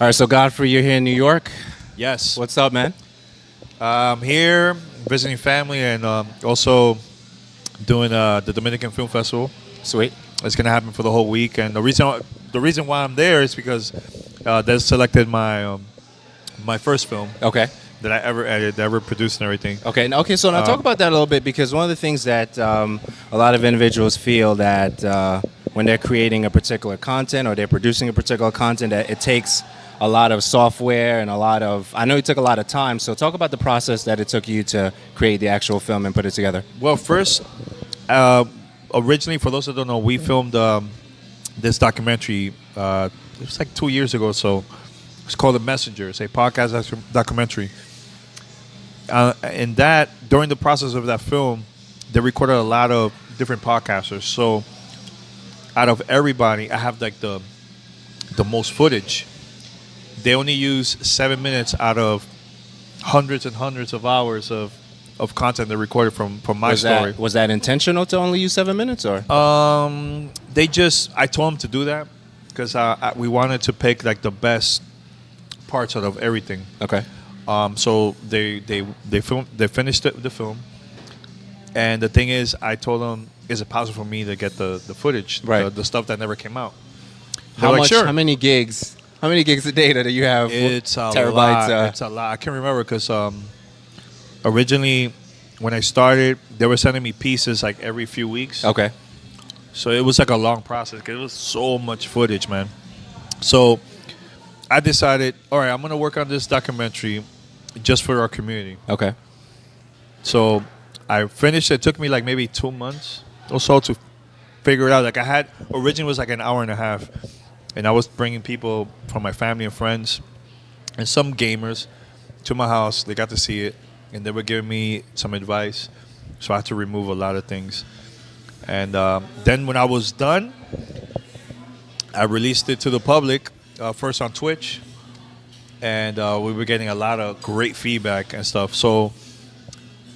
All right, so Godfrey, you're here in New York. Yes. What's up, man? I'm here visiting family and also doing the Dominican Film Festival. Sweet. It's gonna happen for the whole week, and the reason why I'm there is because they selected my first film Okay. that I ever edited, ever produced, and everything. Okay. So now talk about that a little bit, because one of the things that a lot of individuals feel that when they're creating a particular content or they're producing a particular content, that it takes a lot of software and I know it took a lot of time. So talk about the process that it took you to create the actual film and put it together. Well, first, originally, for those that don't know, we filmed this documentary. It was like 2 years ago or so. It's called The Messenger. It's a podcast documentary. And that, during the process of that film, they recorded a lot of different podcasters. So out of everybody, I have like the most footage. They only use 7 minutes out of hundreds and hundreds of hours of content they recorded from my story. Was that intentional to only use 7 minutes, or? I told them to do that because we wanted to pick like the best parts out of everything. Okay. So they finished the film, and the thing is, I told them, is it possible for me to get the footage, right, the stuff that never came out? How much? Sure. How many gigs of data do you have? It's a terabytes, lot. It's a lot. I can't remember because originally when I started, they were sending me pieces like every few weeks. Okay. So it was like a long process because it was so much footage, man. So I decided, all right, I'm going to work on this documentary just for our community. Okay. So I finished it. It took me like maybe 2 months or so to figure it out. Like originally it was like an hour and a half. And I was bringing people from my family and friends and some gamers to my house. They got to see it. And they were giving me some advice. So I had to remove a lot of things. And then when I was done, I released it to the public, first on Twitch. And we were getting a lot of great feedback and stuff. So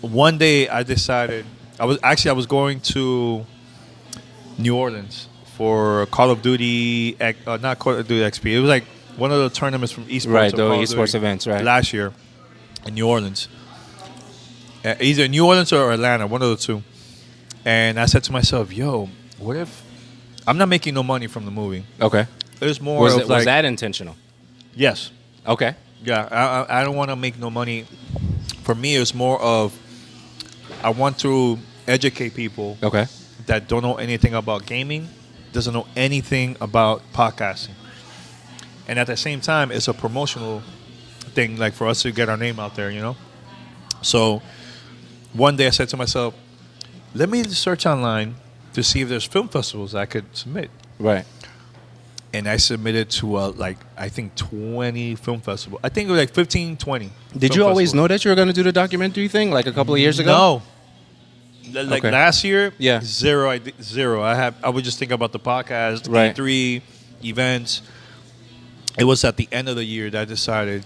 one day I decided, I was going to New Orleans for Call of Duty, not Call of Duty XP. It was like one of the tournaments from esports. Right, the esports events, right. Last year in New Orleans. Either New Orleans or Atlanta, one of the two. And I said to myself, yo, what if I'm not making no money from the movie? Okay. There's more was was that intentional? Yes. Okay. Yeah, I don't want to make no money. For me, it's more of I want to educate people that don't know anything about gaming, doesn't know anything about podcasting. And at the same time, it's a promotional thing, like for us to get our name out there, you know? So one day I said to myself, let me search online to see if there's film festivals I could submit. Right. And I submitted to I think 20 film festivals. I think it was like 15, 20. Did you always know that you were going to do the documentary thing like a couple of years ago? No. Last year, yeah. Zero. I would just think about the podcast, right. E3, events. It was at the end of the year that I decided,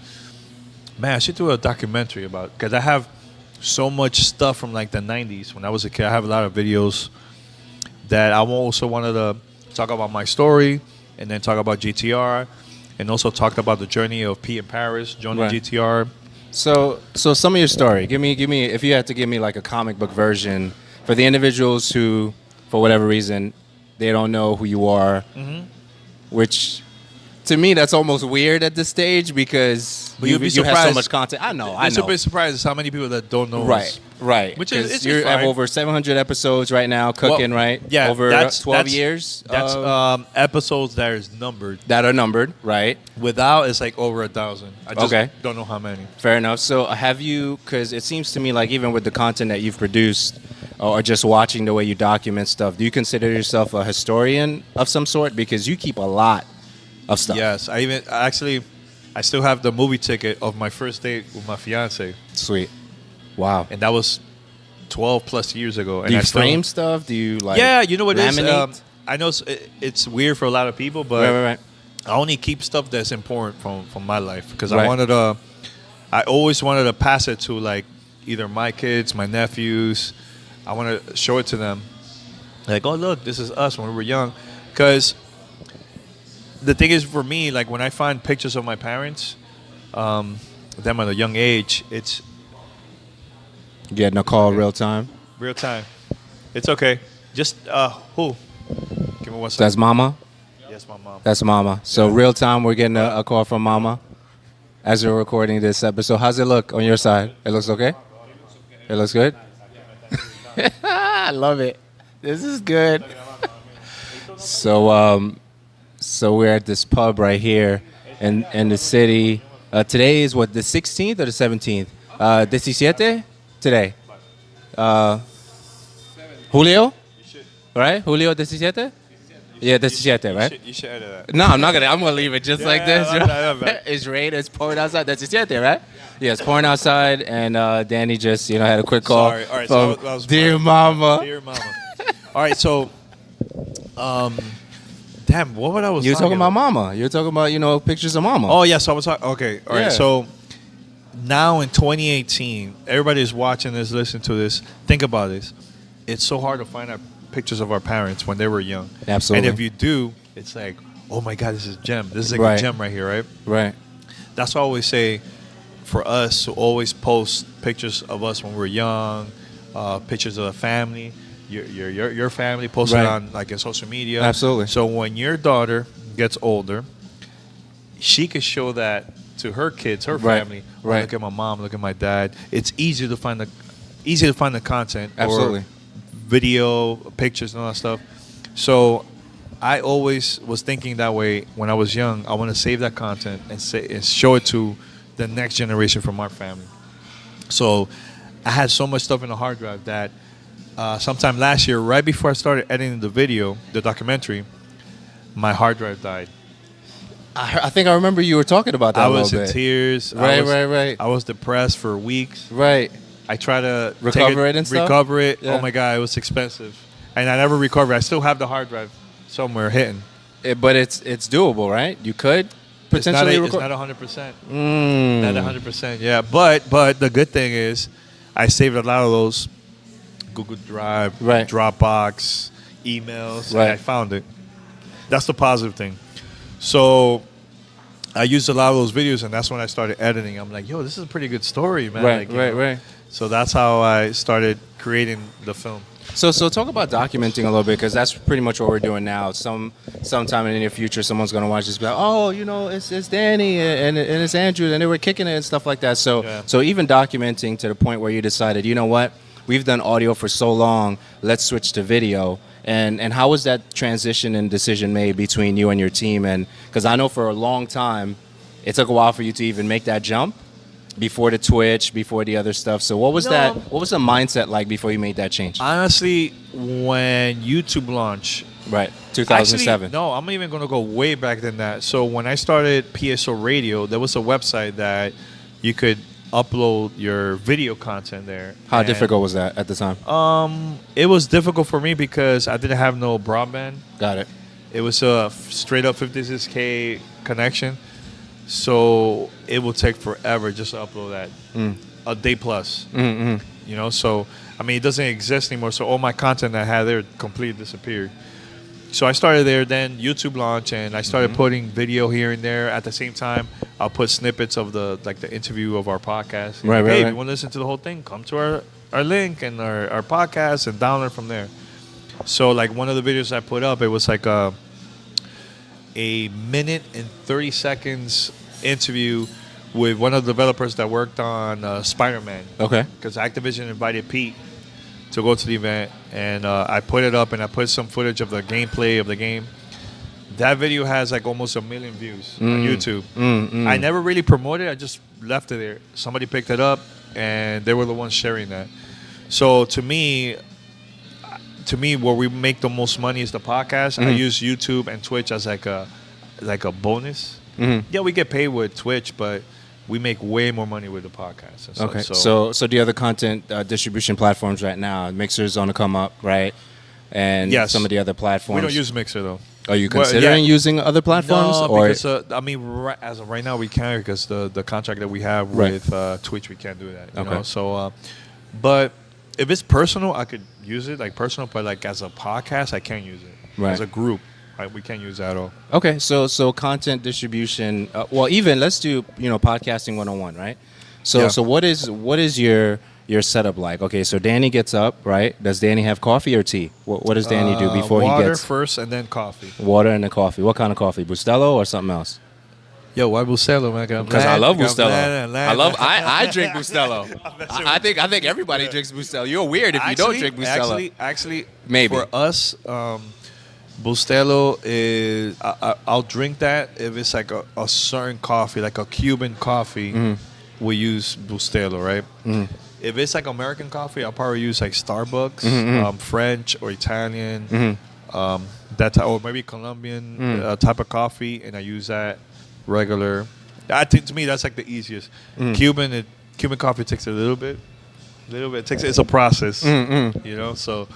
man, I should do a documentary about, because I have so much stuff from like the 90s when I was a kid. I have a lot of videos that I also wanted to talk about my story and then talk about GTR and also talk about the journey of P in Paris, joining right. GTR. So some of your story. Give me if you had to give me like a comic book version for the individuals who, for whatever reason, they don't know who you are, which to me that's almost weird at this stage because you have so much content. I know. It's a bit surprised how many people that don't know us. Right. Which is you have over 700 episodes right now cooking, right? Yeah. Over 12 years. That's episodes that is numbered. That are numbered, right? Without, it's like over 1,000. I just don't know how many. Fair enough. So have you, because it seems to me like even with the content that you've produced or just watching the way you document stuff, do you consider yourself a historian of some sort? Because you keep a lot of stuff. Yes. I still have the movie ticket of my first date with my fiance. Sweet. Wow. And that was 12 plus years ago. And do you frame stuff? Do you like Yeah, you know what it laminate? is? I know it's weird for a lot of people, but right. I only keep stuff that's important from my life because I always wanted to pass it to like either my kids, my nephews. I want to show it to them. Like, oh, look, this is us when we were young. Because the thing is for me, like when I find pictures of my parents, them at a young age, it's Getting a call real time. real time. It's okay. Just who? Give me one second. That's mama. Yes, my mom. That's mama. So real time, we're getting a call from mama as we're recording this episode. How's it look on your side? It looks okay? It looks good? I love it. This is good. So we're at this pub right here in the city. Today is what, the 16th or the 17th? 17? Today. Julio? Right? Julio 17? Yeah, 17, right? You should edit that. No, I'm not gonna. I'm gonna leave it just like this. Right? It's rain. It's pouring outside. That's 17, right? Yeah, it's pouring outside, and Danny just had a quick call. Sorry. All right. From So that was dear mama. Dear mama. All right. So, damn. What was I was? You were talking about mama. You were talking about pictures of mama. Oh yes, I was talking. Okay. All right. Yeah. So now in 2018, everybody is watching this, listening to this. Think about this. It's so hard to find out pictures of our parents when they were young. Absolutely. And if you do, it's like, oh my God, this is a gem. This is like Right. a gem right here, right? Right. That's why I always say, for us to always post pictures of us when we were young, pictures of the family, your family, post it Right. on like in social media. Absolutely. So when your daughter gets older, she could show that to her kids, her Right. family. Oh, Right. look at my mom, look at my dad. It's easy to find the content. Absolutely. Or video, pictures, and all that stuff. So I always was thinking that way when I was young. I want to save that content and show it to the next generation from our family. So I had so much stuff in the hard drive that sometime last year, right before I started editing the video, the documentary, my hard drive died. I think I remember you were talking about that. I a was little in bit. tears. Right. I was depressed for weeks. Right. I try to Recover it and stuff? recover it. Yeah. Oh my God, it was expensive, and I never recovered. I still have the hard drive somewhere hidden. But it's doable, right? You could potentially It's record. not 100%. Mm. Not 100%. Yeah, but the good thing is, I saved a lot of those Google Drive, Right. Dropbox, emails. Right. And I found it. That's the positive thing. So I used a lot of those videos, and that's when I started editing. I'm like, yo, this is a pretty good story, man. Right. Like, you Right. know. Right. So that's how I started creating the film. So talk about documenting a little bit, because that's pretty much what we're doing now. Sometime in the near future, someone's gonna watch this, be like, oh, it's Danny and it's Andrew, and they were kicking it and stuff like that. So Yeah. so even documenting to the point where you decided, you know what, we've done audio for so long, let's switch to video. And how was that transition and decision made between you and your team? And because I know for a long time, it took a while for you to even make that jump. Before the Twitch, before the other stuff. So what was that? What was the mindset like before you made that change? Honestly, when YouTube launched, Right, 2007. Actually, no, I'm even going to go way back than that. So when I started PSO Radio, there was a website that you could upload your video content there. How And, difficult was that at the time? It was difficult for me because I didn't have no broadband. Got it. It was a straight up 56K connection. So it will take forever just to upload that. A day plus. Mm-hmm. So I mean, it doesn't exist anymore. So all my content I had there completely disappeared. So I started there. Then YouTube launched, and I started putting video here and there. At the same time, I'll put snippets of the interview of our podcast. Right, Hey, right. if you want to listen to the whole thing, come to our link and our podcast and download from there. So like one of the videos I put up, it was like a minute and 30 seconds interview with one of the developers that worked on Spider-Man. Okay. Because Activision invited Pete to go to the event, and I put it up, and I put some footage of the gameplay of the game. That video has like almost 1 million views on YouTube. I never really promoted it. I just left it there. Somebody picked it up, and they were the ones sharing that. So to me, where we make the most money is the podcast. I use YouTube and Twitch as like a bonus. Yeah, we get paid with Twitch, but we make way more money with the podcast. And stuff. Okay. So the other content distribution platforms right now, Mixer's on the come up, right? And Yes. some of the other platforms. we don't use Mixer though. Are you Well, considering yeah. using other platforms? No, or because I mean, as of right now, we can't because the contract that we have Right. with Twitch, we can't do that. You Okay. know? So, but if it's personal, I could use it like personal. But like as a podcast, I can't use it Right. as a group. we can't use that at all. Okay, so content distribution. Well, even let's do podcasting 101, right? So Yeah. so what is your setup like? Okay, so Danny gets up, right? Does Danny have coffee or tea? What does Danny do before he water gets first and then coffee. water and the coffee? What kind of coffee? Bustelo or something else? Yo, why Bustelo, man? Because I love Bustelo. I drink Bustelo. I think everybody drinks Bustelo. You're weird if you don't drink Bustelo. Actually, Maybe. for us, Bustelo is. I'll drink that if it's like a certain coffee, like a Cuban coffee. We use Bustelo, right? If it's like American coffee, I'll probably use like Starbucks, French or Italian, that type, or maybe Colombian type of coffee, and I use that regular. I think to me that's like the easiest. Cuban coffee takes a little bit. It's a process, So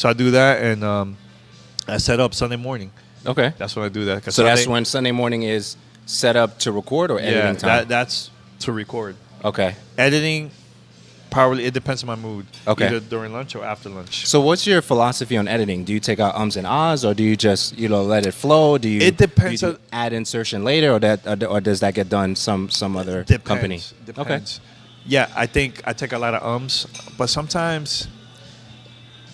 I do that, and I set up Sunday morning. Okay. That's when I do that. So that's when Sunday morning is set up to record or editing time? That's to record. Okay. Editing, probably, it depends on my mood. Okay. Either during lunch or after lunch. So what's your philosophy on editing? Do you take out ums and ahs, or do you just let it flow? Do you? It depends do you add insertion later, or does that get done some other company? Depends. Yeah, I think I take a lot of ums, but sometimes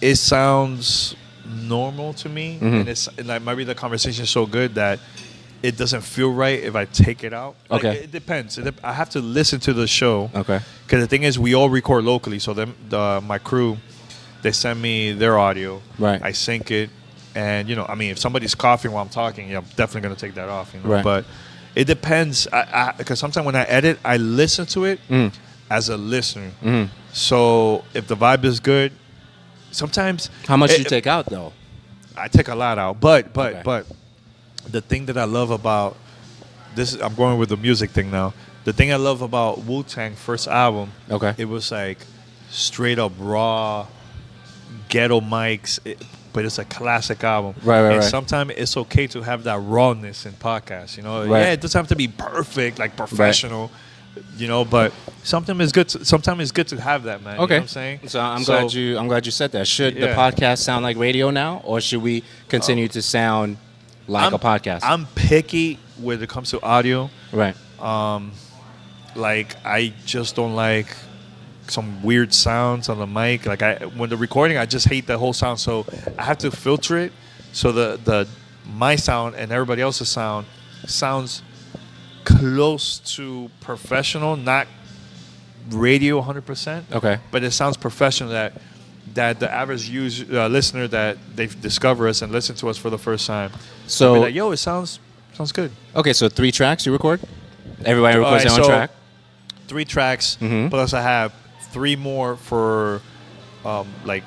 it sounds normal to me, and it's like maybe the conversation is so good that it doesn't feel right if I take it out. Like, Okay. it depends. I have to listen to the show. Okay. Because the thing is, we all record locally. So my crew, they send me their audio. Right. I sync it. And, if somebody's coughing while I'm talking, I'm definitely going to take that off. Right. But it depends. Because sometimes when I edit, I listen to it as a listener. So if the vibe is good, sometimes... How much do you take out, though? I take a lot out. But Okay. the thing that I love about this, I'm going with the music thing now. The thing I love about Wu-Tang first album, Okay. it was like straight up raw ghetto mics, but it's a classic album. Right. And sometimes it's okay to have that rawness in podcasts. Right. Yeah, it doesn't have to be perfect, like professional. But sometimes it's good to have that, man. Okay. You know what I'm saying? So I'm glad you said that. Should the Yeah. podcast sound like radio now, or should we continue to sound like a podcast? I'm picky when it comes to audio. Right. Like, I just don't like some weird sounds on the mic. Like, when the recording, I just hate the whole sound. So I have to filter it so my sound and everybody else's sound sounds close to professional, not radio 100%. Okay. But it sounds professional that the average listener that they've discovered us and listened to us for the first time. So Be like, yo, it sounds good. okay, so 3 tracks you record. Everybody records their own track. 3 tracks, Mhm. plus I have 3 more for like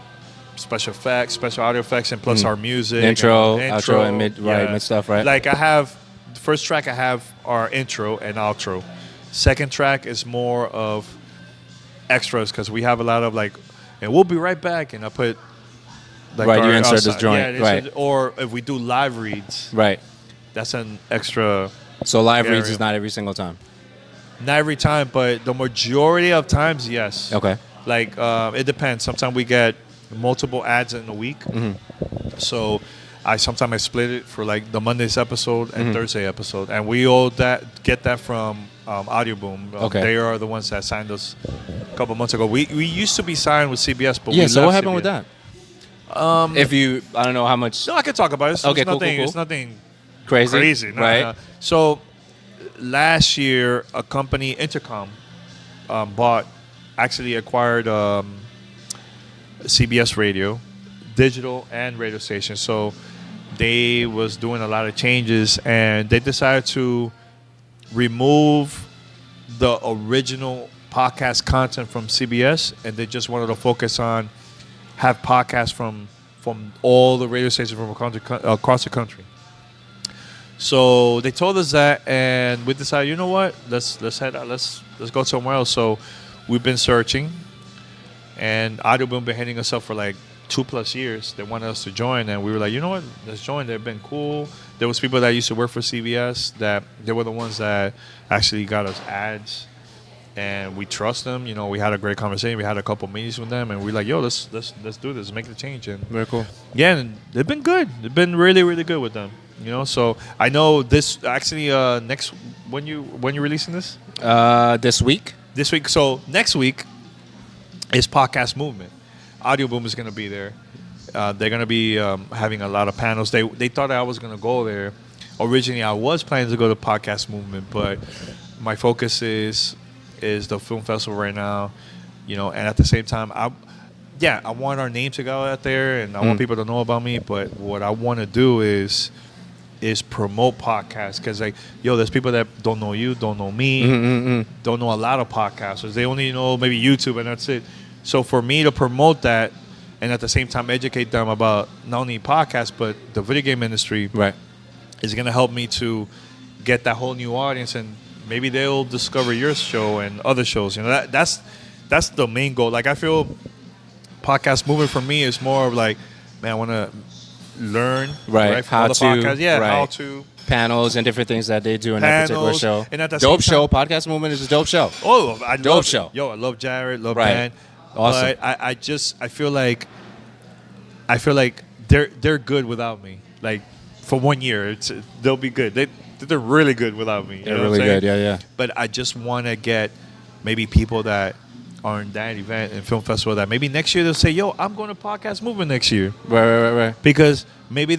special effects, special audio effects, and plus our music. Intro, and outro, and mid stuff, right? Like I have, the first track I have our intro and outro. Second track is more of extras because we have a lot of like, and we'll be right back, and I put like Right, you insert this joint, yeah, right. Or if we do live reads, Right. that's an extra. So live reads area. is not every single time. Not every time, but the majority of times, yes. Okay. Like, it depends. Sometimes we get multiple ads in a week. So sometimes I split it for like the Monday's episode and Thursday episode. And we all get that from Audio Boom. Okay. They are the ones that signed us a couple months ago. We used to be signed with CBS, but Yeah. we So what left happened with CBS. that? If you, I don't know how much No, I can talk about it. It's, Okay, it's cool, nothing, cool. It's nothing crazy, No, right? no. So last year, a company, Intercom, acquired CBS Radio, digital and radio station. So they was doing a lot of changes, and they decided to remove the original podcast content from CBS, and they just wanted to focus on have podcasts from all the radio stations from across the country. So they told us that, and we decided, you know what? Let's head out. Let's go somewhere else. So we've been searching, and Audioboom been hitting us up for like 2+ years. They wanted us to join, and we were like, you know what? Let's join. They've been cool. There was people that used to work for CBS that they were the ones that actually got us ads, and we trust them. You know, we had a great conversation. We had a couple meetings with them, and we're like, yo, let's do this. Make the change. And Very cool. yeah, and they've been good. They've been really, really good with them. You know, so I know this actually next when you releasing this This week. this week. So next week is Podcast Movement. Audio Boom is going to be there. They're going to be having a lot of panels. They thought I was going to go there. Originally, I was planning to go to Podcast Movement, but my focus is the film festival right now. You know, and at the same time, I want our name to go out there, and I want people to know about me. But what I want to do is promote podcasts, because like, there's people that don't know you, don't know me, don't know a lot of podcasters. They only know maybe YouTube, and that's it. So for me to promote that, and at the same time educate them about not only podcasts but the video game industry, Right. is going to help me to get that whole new audience, and maybe they'll discover your show and other shows. You know, that's the main goal. Like, I feel Podcast Movement for me is more of like, man, I want to learn Right. from other podcasts. Yeah, right. how to. Panels and different things that they do in that particular Panels, show. and at the Dope same show. time- Podcast Movement is a dope show. Oh, I Dope love show. Yo, I love Jared, love Right. Ben. Awesome. But I feel like they're good without me. Like, for 1 year, they'll be good. They're really good without me. You They're know what I'm really saying? good. Yeah, yeah. But I just want to get maybe people that are in that event and film festival that maybe next year they'll say, "Yo, I'm going to Podcast Movement next year," Right. because maybe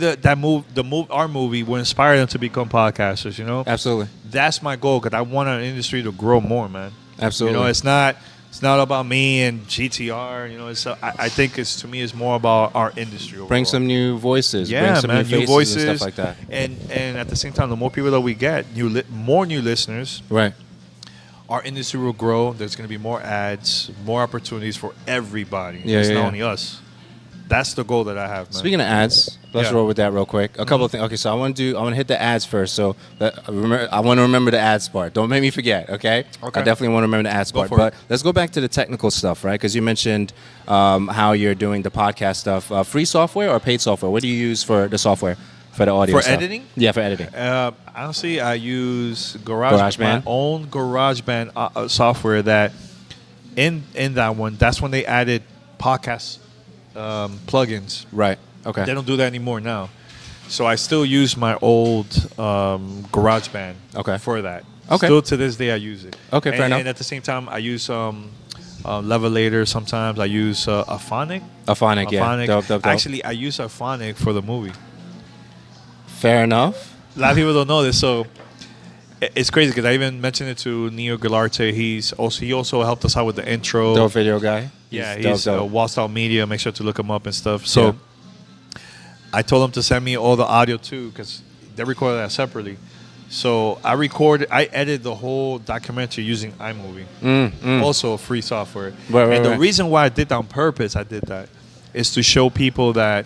our movie will inspire them to become podcasters. You know, Absolutely. that's my goal, because I want our industry to grow more, man. Absolutely. You know, it's not about me and GTR. You know, I think it's more about our industry overall. Bring some new voices. Yeah, bring some man, new new faces voices and stuff like that. And at the same time, the more people that we get, more new listeners, Right. our industry will grow. There's going to be more ads, more opportunities for everybody. Yeah, it's yeah, not yeah. only us. That's the goal that I have, man. Speaking of ads, let's Yeah. roll with that real quick. A couple of things. Okay, so I want to hit the ads first. So I want to remember the ads part. Don't make me forget. Okay. Okay. I definitely want to remember the ads Go part. for But it. let's go back to the technical stuff, right? Because you mentioned how you're doing the podcast stuff. Free software or paid software? What do you use for the software for the audio? For stuff? editing? Yeah, for editing. Honestly, I use GarageBand? my own GarageBand software. That in that one, that's when they added podcast plugins. Right. Okay. They don't do that anymore now. So I still use my old GarageBand Okay. for that. Okay. Still to this day, I use it. Okay, fair enough. And at the same time, I use Levelator sometimes. I use Aphonic. Aphonic, yeah. Dope. Actually, I use Aphonic for the movie. Fair enough. A lot of people don't know this, so it's crazy because I even mentioned it to Neo Galarte. He also helped us out with the intro. Dope video guy. Yeah, Dope, he's dope. Wallstyle Media. Make sure to look him up and stuff. So Yeah. I told him to send me all the audio too, because they recorded that separately. So I edited the whole documentary using iMovie, also free software. Right, and the right. reason why I did that on purpose, is to show people that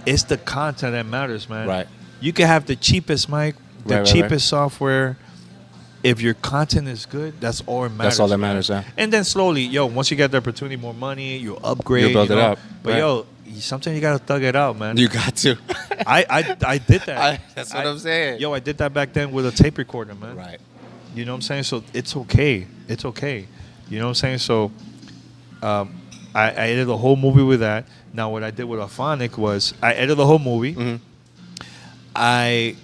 it's the content that matters, man. Right. You can have the cheapest mic, the Right. cheapest software. If your content is good, that's all that matters. That's all that man. matters, yeah. And then slowly, once you get the opportunity, more money, you upgrade. You build it up, But right. sometimes you gotta thug it out, man. You got to. I did that. That's what I'm saying. I did that back then with a tape recorder, man. Right. You know what I'm saying? So it's okay. It's okay. You know what I'm saying? So I edited the whole movie with that. Now what I did with Aphonic was I edited the whole movie. Mm-hmm. I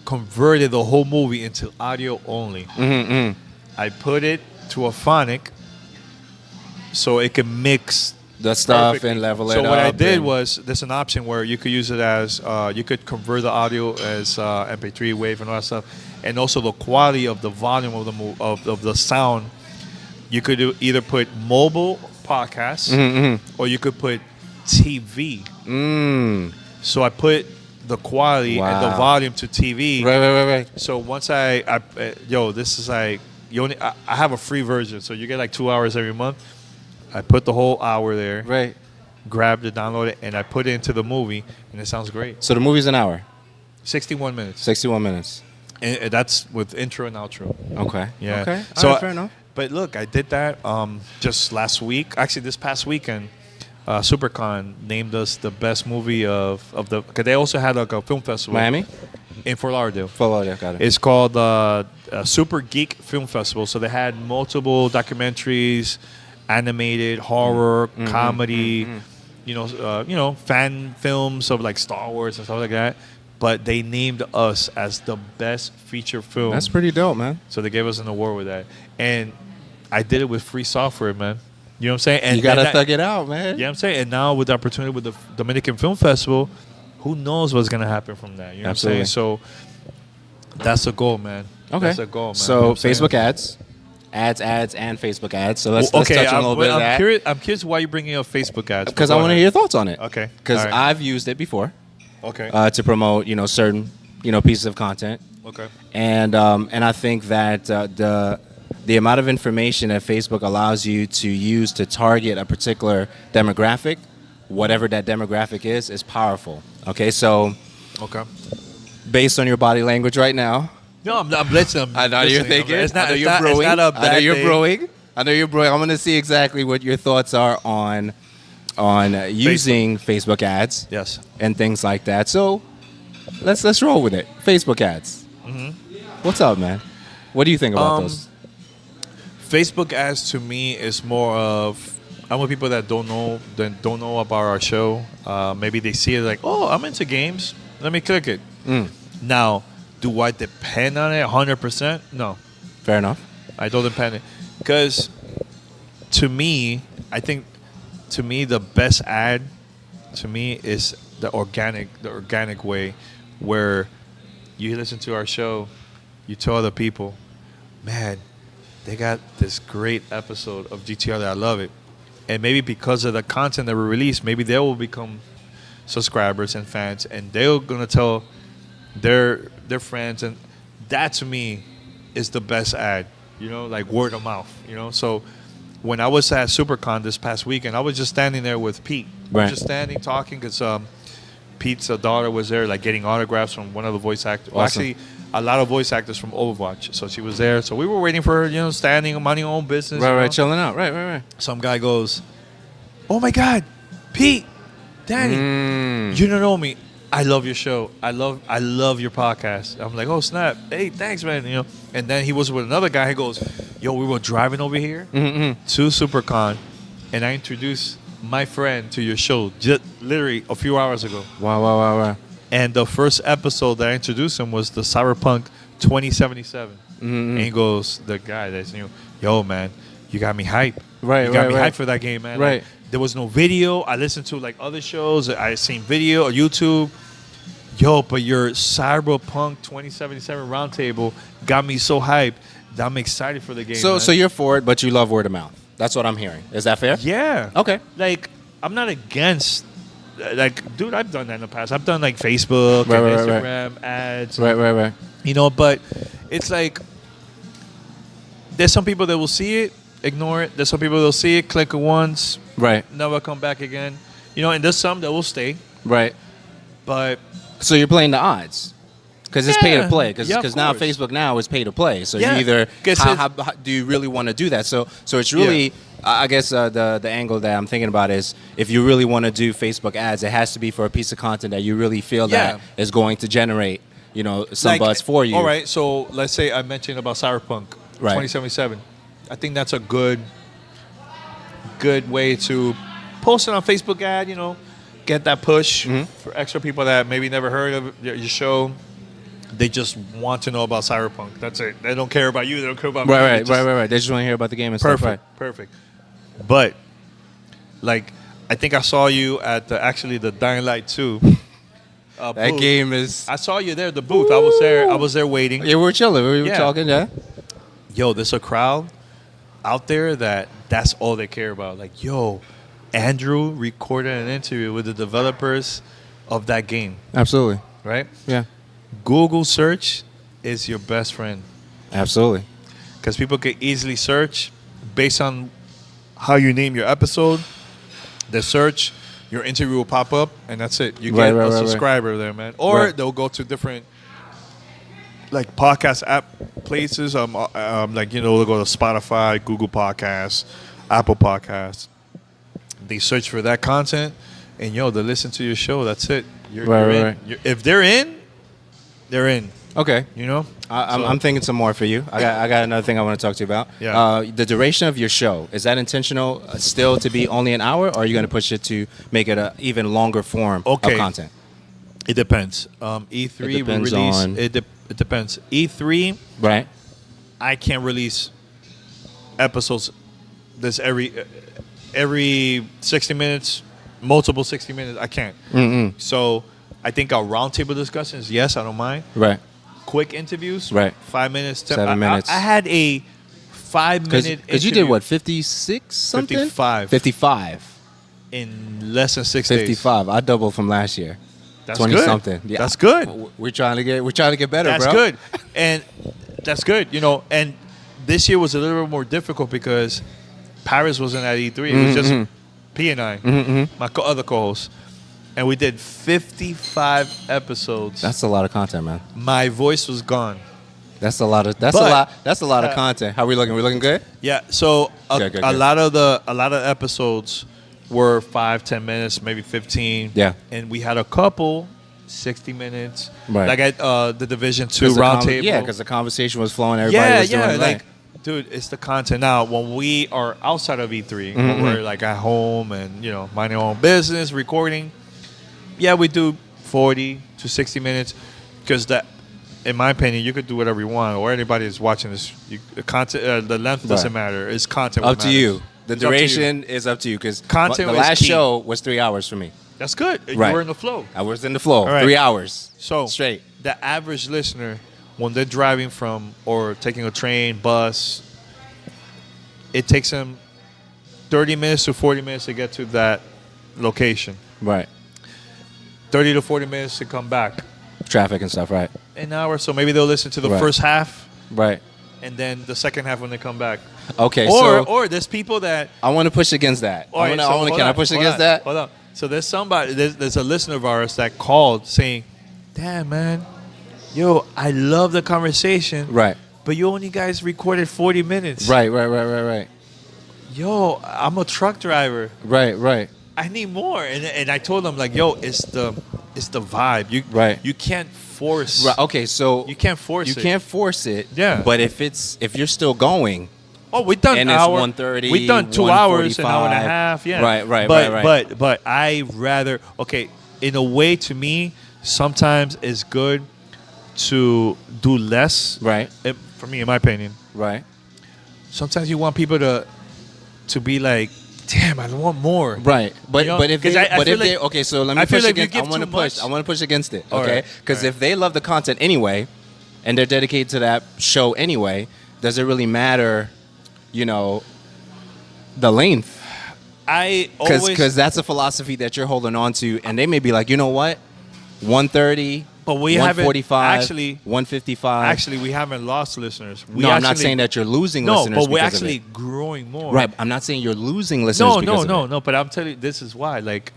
converted the whole movie into audio only. I put it to Aphonic so it can mix The stuff perfectly. and level it So up. what I did and- was there's an option where you could use it as you could convert the audio as MP3 wave and all that stuff, and also the quality of the volume of the sound. You could either put mobile podcasts or you could put TV. So I put the quality and the Wow. volume to TV. Right. So once this is like I have a free version, so you get like 2 hours every month. I put the whole hour there, Right. grabbed it, download it, and I put it into the movie, and it sounds great. So the movie's an hour, 61 minutes, 61 minutes. and that's with intro and outro. Okay. Yeah. Okay. So All right, fair enough. But look, I did that just last week. Actually, this past weekend, SuperCon named us the best movie of the. Because they also had like a film festival. Miami? In Fort Lauderdale. Fort Lauderdale, got it. It's called Super Geek Film Festival. So they had multiple documentaries, animated, horror, comedy, fan films of like Star Wars and stuff like that. but they named us as the best feature film. That's pretty dope, man. So they gave us an award with that. And I did it with free software, man. You know what I'm saying? And you got to thug it out, man. Yeah, I'm saying. And now with the opportunity with the Dominican Film Festival, who knows what's going to happen from that? You know Absolutely. what I'm saying? So that's a goal, man. Okay. That's a goal, man. So You know what I'm Facebook saying? ads, and Facebook ads. So let's okay, touch on a little bit of that. I'm curious why you're bringing up Facebook ads. Because I want to hear your thoughts on it. Okay. Because All right. I've used it before. Okay. To promote, certain, pieces of content. Okay. And I think that the amount of information that Facebook allows you to use to target a particular demographic, whatever that demographic is powerful. Okay, so Okay. based on your body language right now, No, I'm listening. I know you're thinking. It's not, I know it's you're not, brewing. It's not a bad I know you're thing. brewing. I know you're brewing. I'm going to see exactly what your thoughts are on using Facebook ads Yes. and things like that. So let's roll with it. Facebook ads. Mm-hmm. What's up, man? What do you think about those? Facebook ads to me is more of I'm with people that don't know about our show. Maybe they see it like, oh, I'm into games. Let me click it. Now, do I depend on it 100%? No, Fair enough. I don't depend on it because to me, I think to me the best ad to me is the organic way where you listen to our show, you tell other people, man, they got this great episode of GTR that I love it. And maybe because of the content that we release, maybe they will become subscribers and fans, and they're going to tell their friends. And that, to me, is the best ad, like word of mouth, So when I was at SuperCon this past weekend, I was just standing there with Pete. Right. I was just standing, talking, because Pete's daughter was there, like getting autographs from one of the voice actors. Well, Awesome. actually, a lot of voice actors from Overwatch. So she was there. So we were waiting for her, standing, minding her own business. Right, chilling out. Right. Some guy goes, "Oh my God, Pete, Danny, you don't know me. I love your show. I love your podcast." I'm like, "Oh snap! Hey, thanks, man." And then he was with another guy. He goes, "Yo, we were driving over here to SuperCon, and I introduced my friend to your show just literally a few hours ago." Wow. And the first episode that I introduced him was the Cyberpunk 2077. And he goes, the guy that's new, "Yo, man, you got me hype. Right, you got right, me right. hype for that game, man." Right. Like, there was no video. I listened to like other shows. I seen video or YouTube. Yo, but your Cyberpunk 2077 roundtable got me so hyped that I'm excited for the game. So man. you're for it, but you love word of mouth. That's what I'm hearing. Is that fair? Yeah. Okay. Like, I'm not against. Like, dude, I've done that in the past. I've done like Facebook Right, and right, Instagram ads. Right. But it's like there's some people that will see it, ignore it. There's some people that will see it, click it once, Right. never come back again. And there's some that will stay. Right. But So you're playing the odds. Because it's pay to Yeah. play. Because Yeah, of now course. Facebook now is pay to play. So Yeah. you either 'Cause how do you really want to do that? So it's really I guess the angle that I'm thinking about is if you really want to do Facebook ads, it has to be for a piece of content that you really feel that Yeah. is going to generate some buzz for you. All right, so let's say I mentioned about Cyberpunk Right. 2077. I think that's a good way to post it on Facebook ad, get that push for extra people that maybe never heard of your show. They just want to know about Cyberpunk. That's it. They don't care about you. They don't care about me. They Right. just- They just want to hear about the game and Perfect. stuff. Right. Perfect. But, like, I think I saw you at the Dying Light 2. That booth. game is. I saw you there, the booth. I was there waiting. Yeah, we were chilling. We were Yeah. talking. Yeah. Yo, there's a crowd out there that's all they care about. Like, yo, Andrew recorded an interview with the developers of that game, Absolutely. right? Yeah. Google search is your best friend Absolutely. because people can easily search based on how you name your episode. They search, your interview will pop up, and that's it. You get a subscriber there, man. Or they'll go to different like podcast app places. They'll go to Spotify, Google Podcasts, Apple Podcasts. They search for that content, and they listen to your show. That's it. You're in. Right. If they're in, they're in. Okay. I'm thinking some more for you. I got another thing I want to talk to you about. Yeah. The duration of your show, is that intentional still to be only an hour, or are you going to push it to make it an even longer form of content? It depends. E3 It depends we release. on- It depends. E3, Right. I can't release episodes. This every 60 minutes, multiple 60 minutes. I can't. So I think our roundtable discussions, yes, I don't mind. Right. Quick interviews, Right. 5 minutes, 7 minutes. I had a 5-minute Because you did what, 56 something? 55. 55. in less than 6 days. 55. I doubled from last year. That's 20 good. something. Yeah. That's good. We're trying to get better, That's bro. good. And that's good, and this year was a little bit more difficult because Paris wasn't at E3. It was just P and I, my other co-host. And we did 55 episodes. That's a lot of content, man. My voice was gone. That's a lot of content. How we looking? We looking good? Yeah, so Good. a lot of episodes were 5-10 minutes, maybe 15. Yeah. And we had a couple 60 minutes. Right. Like at the Division 2 roundtable. Yeah, because the conversation was flowing. Everybody was doing yeah, it. like, dude, it's the content. Now, when we are outside of E3, when we're like at home and minding our own business, recording, yeah, we do 40 to 60 minutes because that, in my opinion, you could do whatever you want, or anybody is watching this. The content, the length doesn't matter. It's content. Up what to matters. you. The It's up to you. duration is up to you because Content the is last key. show was 3 hours for me. That's good. Right. You were in the flow. I was in the flow. All right. 3 hours. So straight. The average listener, when they're driving from or taking a train, bus, it takes them 30 minutes to 40 minutes to get to that location. Right. 30 to 40 minutes to come back. Traffic and stuff. Right. An hour. So maybe they'll listen to the Right. first half Right. and then the second half when they come back. Okay. Or there's people that. I want to push against that. All right, Can I push against that? Hold on. So there's somebody. There's a listener of ours that called saying, "Damn, man, yo, I love the conversation. Right. But you only guys recorded 40 minutes. Right. Yo, I'm a truck driver. Right. I need more." And I told them like, "Yo, it's the vibe. You can't force. Right. Okay. So You can't force you it. can't force it. Yeah. But if you're still going. Oh, we've done And an it's hour. 1:30, We've done 2 hours, an hour and a 1:45. half. Yeah. Right. But I rather in a way, to me, sometimes it's good to do less. Right. For me, in my opinion, Right. sometimes you want people to be like, "Damn, I want more." Right, but if 'cause I feel like- okay, so let me I feel push like you against. I give want to too push. much. I want to push against it. All Okay, right, because all right. if they love the content anyway, and they're dedicated to that show anyway, does it really matter? The length. I always Because that's a philosophy that you're holding on to, and they may be like, you know what, 130. But we haven't 145, actually. 155. Actually, we haven't lost listeners. I'm not saying that you're losing listeners. No, but we're because of actually it. growing more. Right. I'm not saying you're losing listeners. because of it. No. But I'm telling you, this is why. Like,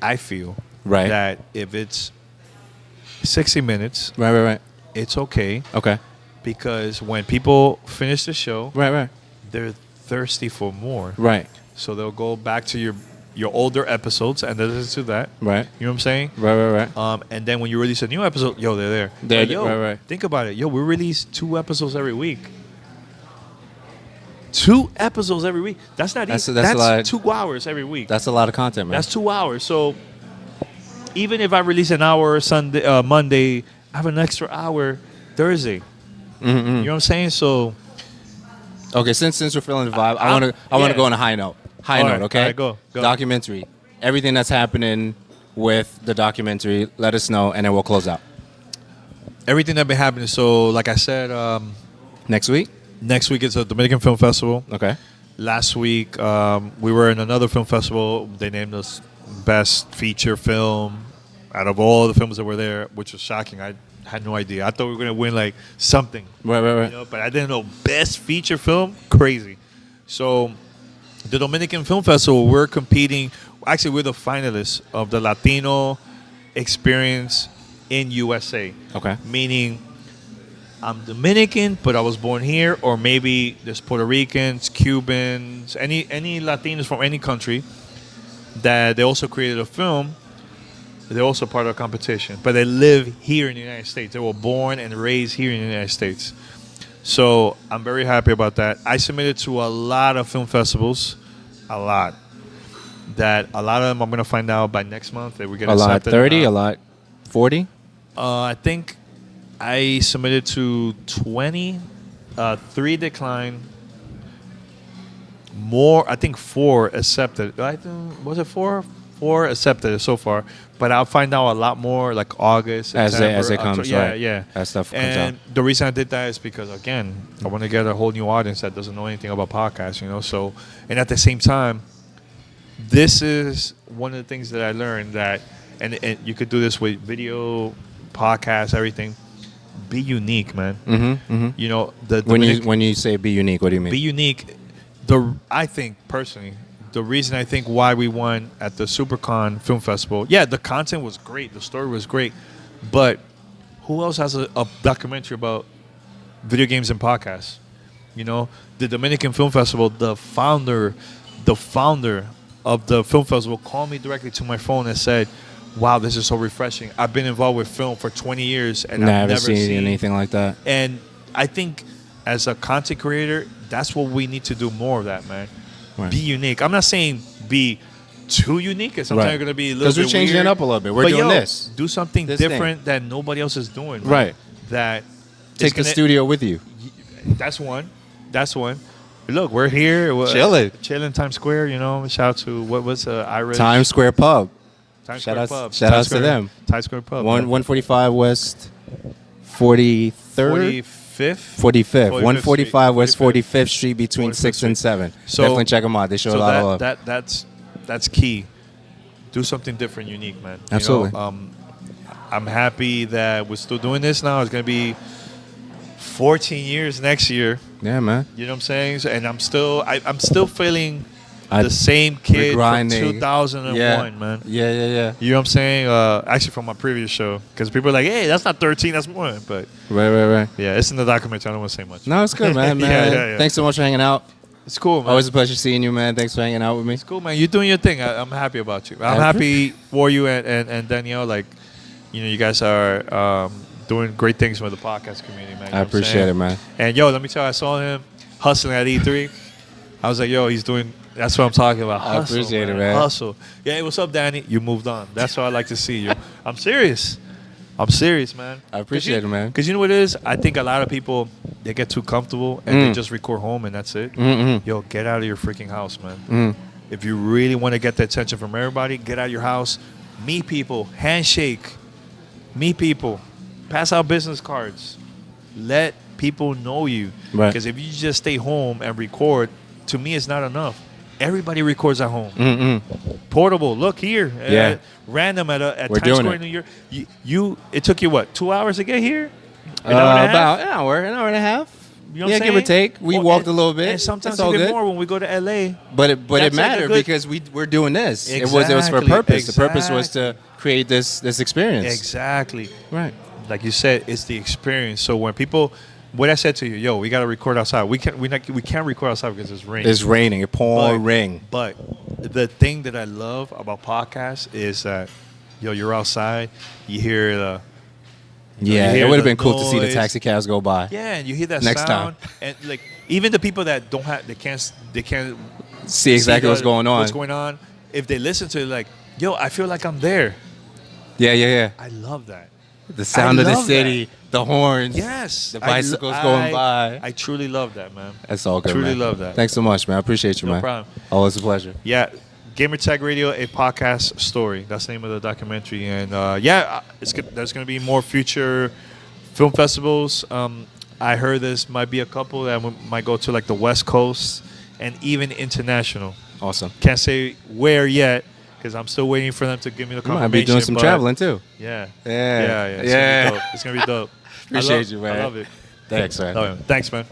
I feel Right. that if it's 60 minutes, Right. it's okay Okay. because when people finish the show, Right. they're thirsty for more. Right. So they'll go back to your older episodes and they'll listen to that. Right. You know what I'm saying? Right. And then when you release a new episode, yo, they're there. They're- Yo, right. think about it. Yo, we release 2 episodes every week. 2 episodes every week. That's not That's- easy. that's a lot. 2 hours every week. That's a lot of content, man. That's 2 hours. So even if I release an hour Sunday, Monday, I have an extra hour Thursday. You know what I'm saying? So Okay, since we're feeling the vibe, I want to yeah. go on a high note. All right, Okay. all right, go. Documentary. Everything that's happening with the documentary, let us know, and then we'll close out everything that been happening. So like I said, next week. next week is a Dominican Film Festival. Okay. Last week, we were in another film festival. They named us Best Feature Film out of all the films that were there, which was shocking. I had no idea. I thought we were going to win like something. Right. But I didn't know Best Feature Film. Crazy. So the Dominican Film Festival, we're competing. Actually, we're the finalists of the Latino experience in USA. Okay. Meaning I'm Dominican, but I was born here, or maybe there's Puerto Ricans, Cubans, any Latinos from any country that they also created a film. They're also part of the competition, but they live here in the United States. They were born and raised here in the United States. So I'm very happy about that. I submitted to a lot of film festivals, a lot of them I'm going to find out by next month that we get A lot. accepted. 30. A lot. 40? I think I submitted to 20. 3 declined. More, I think 4 accepted. Was it 4? 4 accepted so far. But I'll find out a lot more like August, September, As it comes, October. right. Yeah. As stuff comes And out. the reason I did that is because, again, I want to get a whole new audience that doesn't know anything about podcasts, you know. So, and at the same time, this is one of the things that I learned that, and you could do this with video, podcasts, everything. Be unique, man. You know, When you say be unique, what do you mean? be unique. I think personally, the reason I think why we won at the SuperCon Film Festival, yeah, the content was great, the story was great, but who else has a documentary about video games and podcasts? You know, the Dominican Film Festival, the founder of the film festival called me directly to my phone and said, "Wow, this is so refreshing. I've been involved with film for 20 years and I've never seen anything like that." And I think as a content creator, that's what we need to do more of that, man. Right. Be unique. I'm not saying be too unique, because sometimes Right. you're going to be a little bit Because we're changing weird. it up a little bit. We're But doing yo, this. Do something This different that nobody else is doing. Man. Right. That Take the studio with you. That's one. Look, we're here. Chilling. Chilling in Times Square, you know. Shout out to, what was Irish? Times Square Pub. Times Shout Square outs- Pub. shout Times outs to Square- them. Times Square Pub. 145 West 43rd? 45th? 45th. 45th 145 West 45th 45th Street between 45th 6 and 7. So- Definitely check them out. They show a lot of love. That's key. Do something different, unique, man. You Absolutely. know, I'm happy that we're still doing this now. It's going to be 14 years next year. Yeah, man. You know what I'm saying? So, and I'm still feeling I- the same kid from grinding. 2001, Yeah. man. Yeah. You know what I'm saying? Actually, from my previous show, because people are like, "Hey, that's not 13, that's more." But Right. yeah, it's in the documentary. I don't want to say much. No, it's good, man. Yeah. Thanks so much for hanging out. It's cool, man. Always a pleasure seeing you, man. Thanks for hanging out with me. It's cool, man. You're doing your thing. I'm happy about you. I'm happy for you and Danielle. Like, you know, you guys are doing great things for the podcast community, man. You know I what I'm appreciate saying? it, man. And yo, let me tell you, I saw him hustling at E3. I was like, yo, he's doing. That's what I'm talking about. I Hustle, appreciate it, man. Hustle. Yeah, hey, what's up, Danny? You moved on. That's what I like to see you. I'm serious, man. I appreciate it, man. Because you know what it is? I think a lot of people, they get too comfortable and they just record home and that's it. Yo, get out of your freaking house, man. If you really want to get the attention from everybody, get out of your house. Meet people. Handshake. Meet people. Pass out business cards. Let people know you. Right. Because if you just stay home and record, to me, it's not enough. Everybody records at home. Portable. Look here. Yeah. Random at We're Times doing Square it. in New York. It took you what? 2 hours to get here? An hour and a half? About an hour and a half. You know what Yeah, I'm give or saying? take. We Well, walked and- a little bit. And sometimes It's all even good. more when we go to LA. But it That's like a mattered good- because we're doing this. It was for a Exactly, purpose. The purpose was to create this experience. Exactly. Right. Like you said, it's the experience. So when people, what I said to you, yo, we got to record outside. We can't record outside because it's raining. It's raining. It's pouring. But the thing that I love about podcasts is that, yo, you're outside, you hear the. Yeah, hear it would have the been cool to see the noise. taxi cabs go by. Yeah, and you hear that Next sound, and like even the people that don't have, they can't See exactly what's going on. What's going on? If they listen to it, like, yo, I feel like I'm there. Yeah. I love that. The sound of the love city, the horns. Yes, The bicycles going by. I truly love that, man. That's all good, Truly man. love that. Thanks so much, man. I appreciate you, No man. problem. Always a pleasure. Yeah, Gamertag Radio, a podcast story. That's the name of the documentary. And there's going to be more future film festivals. I heard this might be a couple that might go to like the West Coast and even international. Awesome. Can't say where yet because I'm still waiting for them to give me the You confirmation. might be doing some but traveling too. Yeah. Yeah. It's gonna be dope. It's gonna be dope. Appreciate you, man. I love it. Thanks, man. Thanks, man.